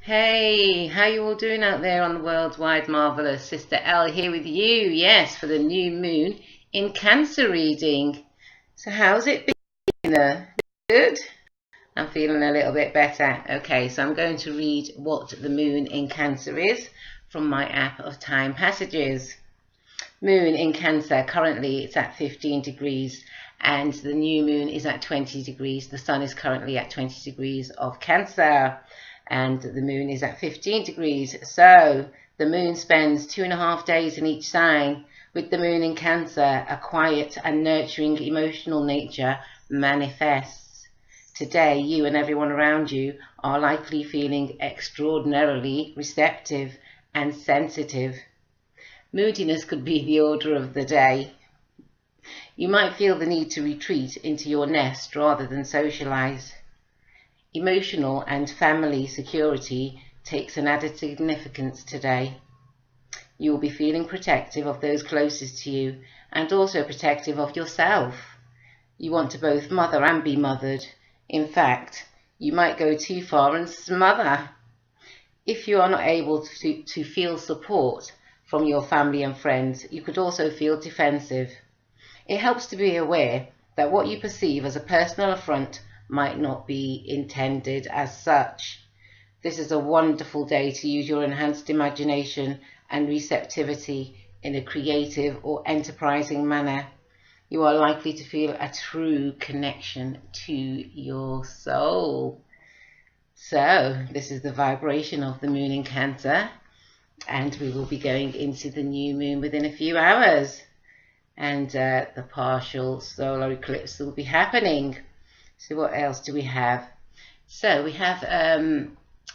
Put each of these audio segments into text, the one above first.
Hey, how you all doing out there on the worldwide marvelous? Sister L here with you, yes, for the new moon in Cancer reading. So how's it been? Good? I'm feeling a little bit better. Okay, so I'm going to read what the moon in Cancer is from my app of Time Passages. Moon in Cancer, currently it's at 15 degrees and the new moon is at 20 degrees. The sun is currently at 20 degrees of Cancer and the moon is at 15 degrees. So the moon spends 2.5 days in each sign. With the moon in Cancer, a quiet and nurturing emotional nature manifests. Today, you and everyone around you are likely feeling extraordinarily receptive and sensitive. Moodiness could be the order of the day. You might feel the need to retreat into your nest rather than socialize. Emotional and family security takes an added significance today. You will be feeling protective of those closest to you and also protective of yourself. You want to both mother and be mothered. In fact, you might go too far and smother. If you are not able to feel support from your family and friends, you could also feel defensive. It helps to be aware that what you perceive as a personal affront might not be intended as such. This is a wonderful day to use your enhanced imagination and receptivity in a creative or enterprising manner. You are likely to feel a true connection to your soul. So, this is the vibration of the moon in Cancer, and we will be going into the new moon within a few hours, and the partial solar eclipse will be happening. So what else do we have? So we have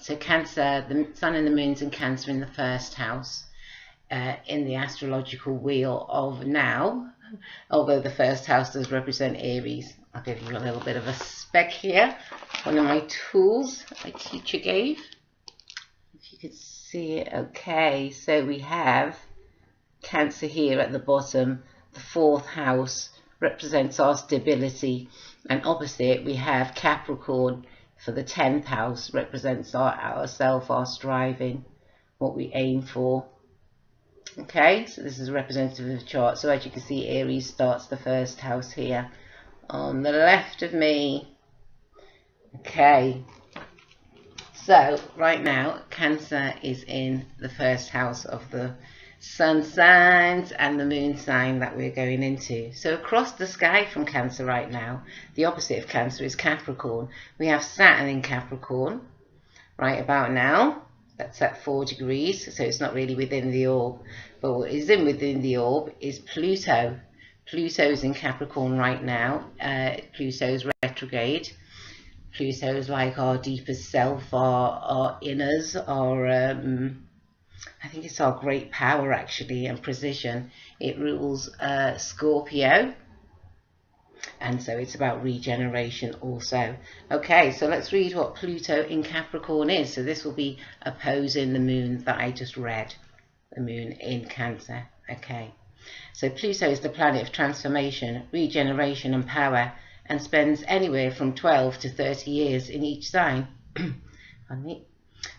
so Cancer, the sun and the moon's in Cancer in the first house in the astrological wheel of now, although the first house does represent Aries. I'll give you a little bit of a spec here, one of my tools my teacher gave, if you could see it. Okay, so we have Cancer here at the bottom. The fourth house represents our stability, and opposite we have Capricorn for the 10th house, represents our self, our striving, what we aim for. Okay, so this is representative of the chart. So as you can see, Aries starts the first house here on the left of me. Okay, so right now Cancer is in the first house of the sun signs and the moon sign that we're going into. So across the sky from Cancer right now, the opposite of Cancer is Capricorn. We have Saturn in Capricorn right about now. That's at 4 degrees, so it's not really within the orb. But what is within the orb is Pluto. Pluto's in Capricorn right now. Pluto's retrograde. Pluto's like our deepest self, our inners, our I think it's our great power actually and precision. It rules Scorpio, and so it's about regeneration also. Okay, so let's read what Pluto in Capricorn is. So this will be opposing the moon that I just read, the moon in Cancer. Okay, so Pluto is the planet of transformation, regeneration and power, and spends anywhere from 12 to 30 years in each sign.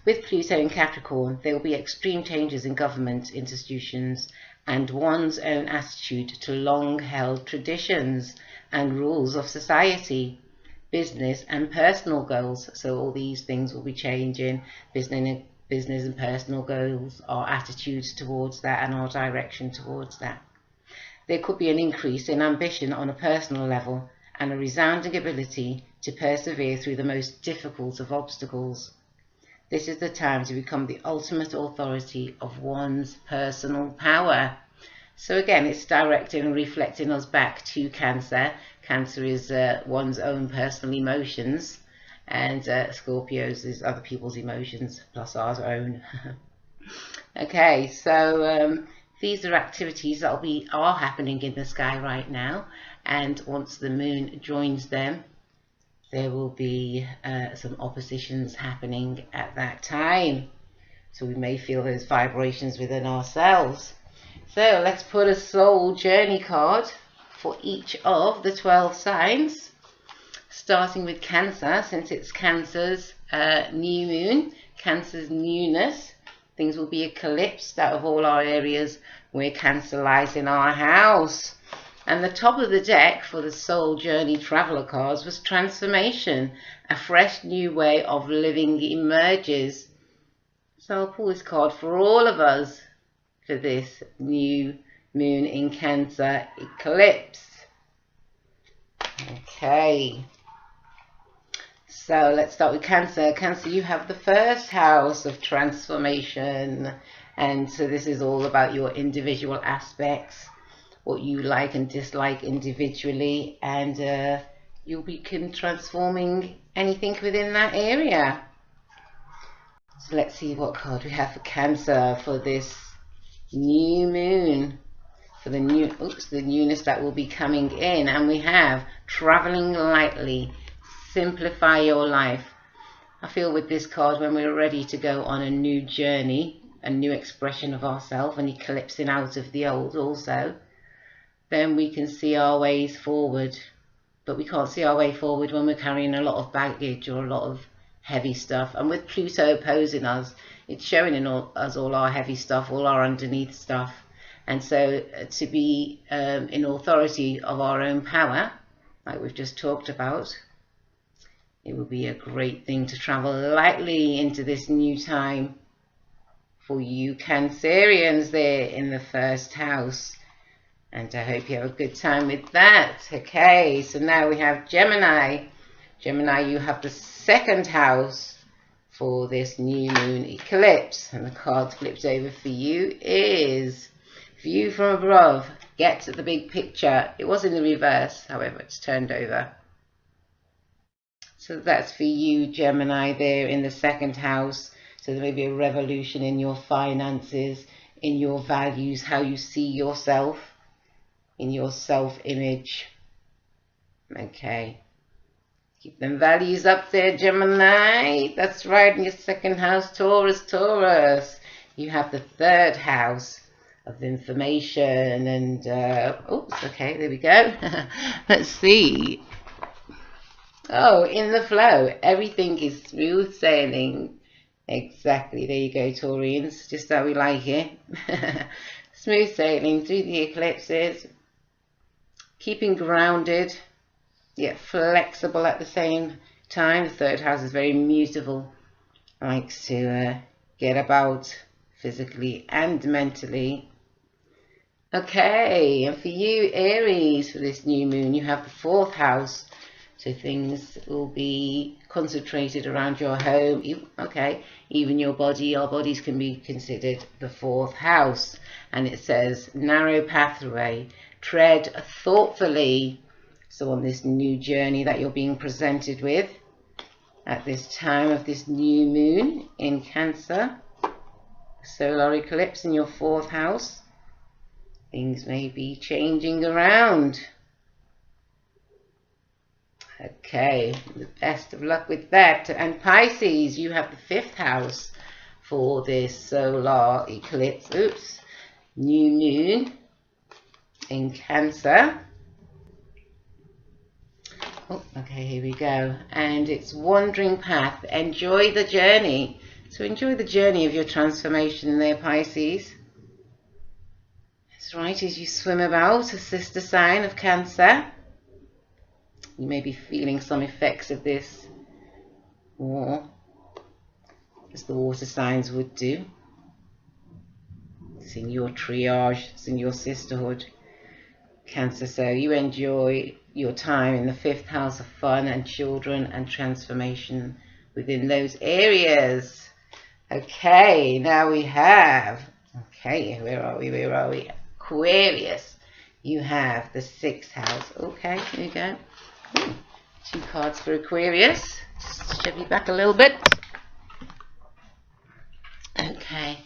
With Pluto in Capricorn, there will be extreme changes in government institutions and one's own attitude to long-held traditions and rules of society, business and personal goals. So all these things will be changing, business and personal goals, our attitudes towards that and our direction towards that. There could be an increase in ambition on a personal level and a resounding ability to persevere through the most difficult of obstacles. This is the time to become the ultimate authority of one's personal power. So again, it's directing and reflecting us back to Cancer. Cancer is one's own personal emotions, and Scorpio's is other people's emotions plus our own. Okay, so these are activities that are happening in the sky right now, and once the moon joins them, there will be some oppositions happening at that time. So we may feel those vibrations within ourselves. So let's put a soul journey card for each of the 12 signs, starting with Cancer, since it's Cancer's new moon. Cancer's newness. Things will be eclipsed out of all our areas where Cancer lies in our house. And the top of the deck for the Soul Journey Traveller cards was transformation. A fresh new way of living emerges. So I'll pull this card for all of us for this new moon in Cancer eclipse. Okay. So let's start with Cancer. Cancer, you have the first house of transformation. And so this is all about your individual aspects, what you like and dislike individually, and you'll be transforming anything within that area. So let's see what card we have for Cancer for this new moon, for the newness that will be coming in. And we have traveling lightly, simplify your life. I feel with this card, when we're ready to go on a new journey, a new expression of ourselves, and eclipsing out of the old also, then we can see our ways forward. But we can't see our way forward when we're carrying a lot of baggage or a lot of heavy stuff. And with Pluto opposing us, it's showing in us all our heavy stuff, all our underneath stuff. And so to be in authority of our own power, like we've just talked about, it will be a great thing to travel lightly into this new time for you Cancerians there in the first house. And I hope you have a good time with that. Okay, so now we have Gemini. Gemini, you have the second house for this new moon eclipse. And the card flipped over for you is View from Above. Get to the big picture. It was in the reverse, however, it's turned over. So that's for you, Gemini, there in the second house. So there may be a revolution in your finances, in your values, how you see yourself, in your self-image. Okay. Keep them values up there, Gemini. That's right, in your second house, Taurus, Taurus. You have the third house of information and, oops, okay, there we go. Let's see. Oh, in the flow. Everything is smooth sailing. Exactly. There you go, Taurians. Just how we like it. Smooth sailing through the eclipses. Keeping grounded, yet flexible at the same time. The third house is very mutable. Likes to get about physically and mentally. Okay, and for you, Aries, for this new moon, you have the fourth house. So things will be concentrated around your home. Okay, even your body. Our bodies can be considered the fourth house. And it says, narrow pathway, tread thoughtfully. So on this new journey that you're being presented with at this time of this new moon in Cancer, solar eclipse in your fourth house, things may be changing around. Okay, the best of luck with that. And Pisces, you have the fifth house for this solar eclipse. Oops, new moon in Cancer. Oh, okay, here we go. And it's wandering path. Enjoy the journey. So enjoy the journey of your transformation there, Pisces. That's right, as you swim about, a sister sign of Cancer. You may be feeling some effects of this war, as the water signs would do. It's in your triage, it's in your sisterhood, Cancer. So you enjoy your time in the fifth house of fun and children and transformation within those areas. Okay, now we have, okay, where are we? Aquarius, you have the sixth house. Okay, here we go. Ooh, 2 cards for Aquarius. Just shove you back a little bit. Okay,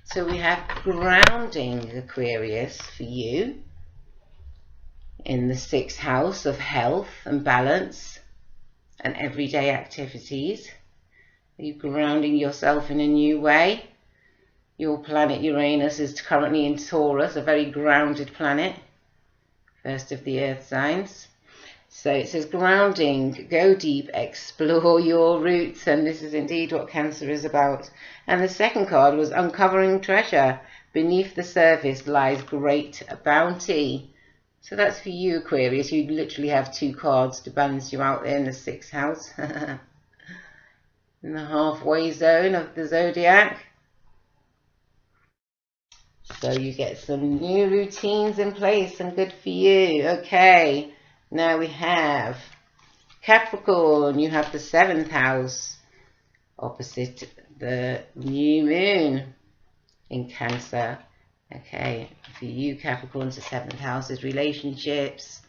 so we have grounding, Aquarius, for you in the sixth house of health and balance and everyday activities. Are you grounding yourself in a new way? Your planet Uranus is currently in Taurus, a very grounded planet, first of the earth signs. So it says grounding, go deep, explore your roots, and this is indeed what Cancer is about. And the second card was uncovering treasure. Beneath the surface lies great bounty. So that's for you, Aquarius. You literally have 2 cards to balance you out there in the 6th house. In the halfway zone of the zodiac. So you get some new routines in place, and good for you. Okay. Now we have Capricorn. You have the 7th house opposite the new moon in Cancer. Okay, for you Capricorn, the 7th house is relationships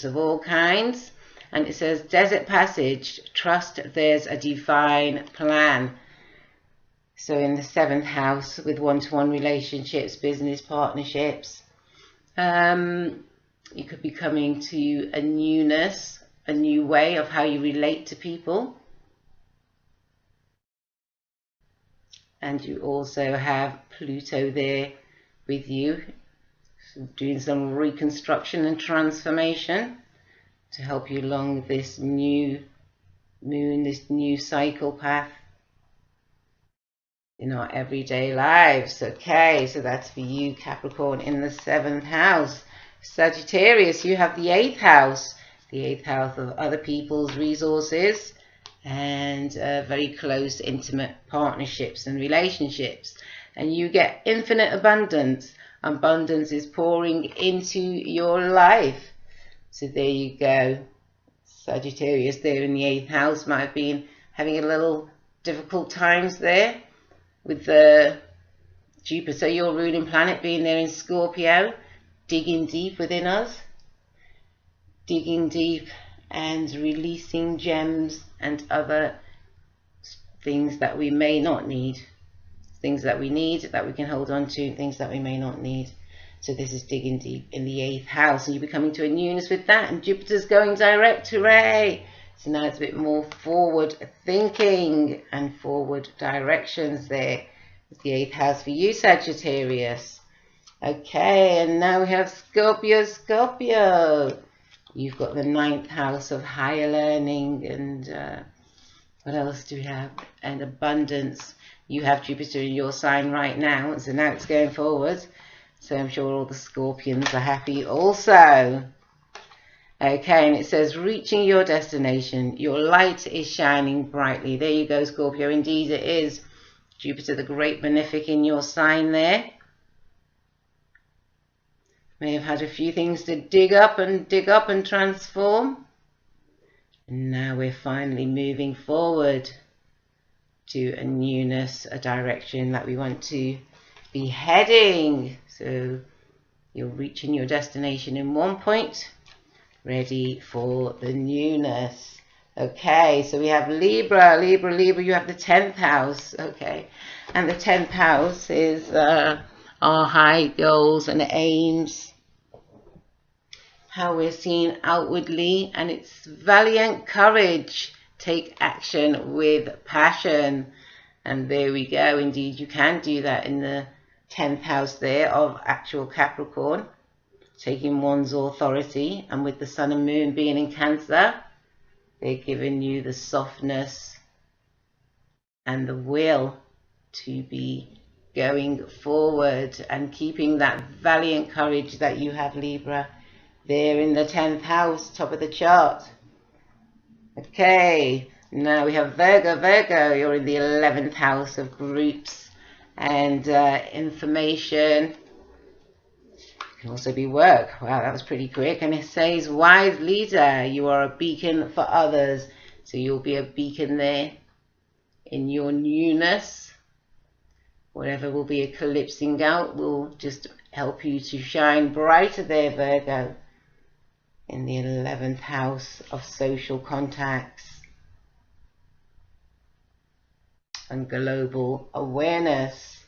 of all kinds. And it says desert passage, trust there's a divine plan. So in the 7th house with one-to-one relationships, business partnerships, you could be coming to a newness, a new way of how you relate to people. And you also have Pluto there with you, doing some reconstruction and transformation to help you along this new moon, this new cycle path in our everyday lives. Okay, so that's for you Capricorn in the 7th house. Sagittarius, you have the 8th house. The 8th house of other people's resources and very close, intimate partnerships and relationships. And you get infinite abundance. Abundance is pouring into your life. So there you go. Sagittarius there in the 8th house might have been having a little difficult times there with the Jupiter, your ruling planet, being there in Scorpio, digging deep within us, digging deep and releasing gems and other things that we may not need, things that we need that we can hold on to, things that we may not need. So this is digging deep in the 8th house, and you'll be coming to a newness with that, and Jupiter's going direct, hooray! So now it's a bit more forward thinking and forward directions there with the 8th house for you, Sagittarius. Okay, and now we have Scorpio. You've got the 9th house of higher learning and what else do we have? And abundance. You have Jupiter in your sign right now, so now it's going forward. So I'm sure all the Scorpions are happy also. Okay, and it says reaching your destination. Your light is shining brightly. There you go, Scorpio. Indeed it is. Jupiter, the great benefic in your sign there. May have had a few things to dig up and transform. And now we're finally moving forward to a newness, a direction that we want to be heading. So you're reaching your destination in one point, ready for the newness. Okay, so we have Libra, you have the 10th house. Okay, and the 10th house is our high goals and aims, how we're seen outwardly, and it's valiant courage. Take action with passion. And there we go. Indeed, you can do that in the 10th house there of actual Capricorn, taking one's authority. And with the Sun and Moon being in Cancer, they're giving you the softness and the will to be going forward and keeping that valiant courage that you have, Libra, there in the 10th house, top of the chart. Okay, now we have Virgo, you're in the 11th house of groups and information. It can also be work. Wow, that was pretty quick. And it says wise leader, you are a beacon for others. So you'll be a beacon there in your newness. Whatever will be eclipsing out will just help you to shine brighter there, Virgo, in the 11th house of social contacts and global awareness.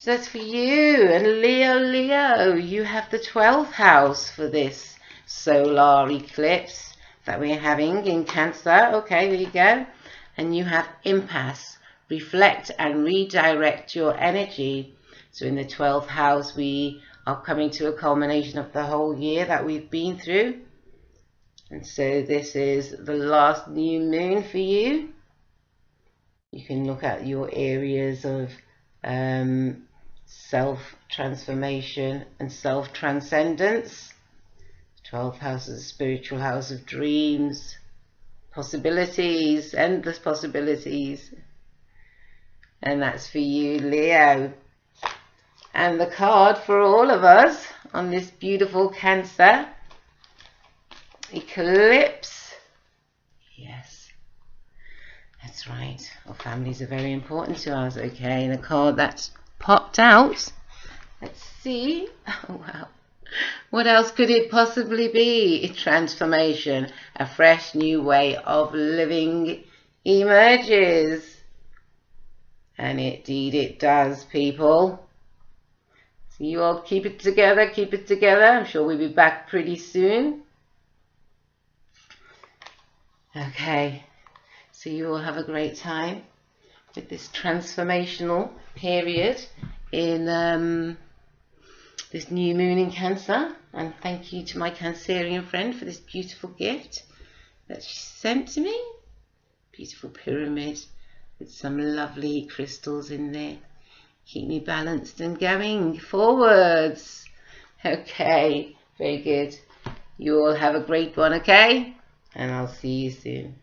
So that's for you. And Leo, you have the 12th house for this solar eclipse that we're having in Cancer. Okay, there you go. And you have impasse. Reflect and redirect your energy. So in the 12th house, we are coming to a culmination of the whole year that we've been through. And so this is the last new moon for you. You can look at your areas of self-transformation and self-transcendence. 12th house is a spiritual house of dreams, possibilities, endless possibilities. And that's for you, Leo. And the card for all of us on this beautiful Cancer eclipse. Yes, that's right. Our families are very important to us. Okay, and the card that's popped out. Let's see. Oh, wow. What else could it possibly be? A transformation, a fresh new way of living emerges. And indeed it does, people. So you all keep it together, keep it together. I'm sure we'll be back pretty soon. Okay, so you all have a great time with this transformational period in this new moon in Cancer. And thank you to my Cancerian friend for this beautiful gift that she sent to me. Beautiful pyramid with some lovely crystals in there. Keep me balanced and going forwards. Okay, very good. You all have a great one, okay? And I'll see you soon.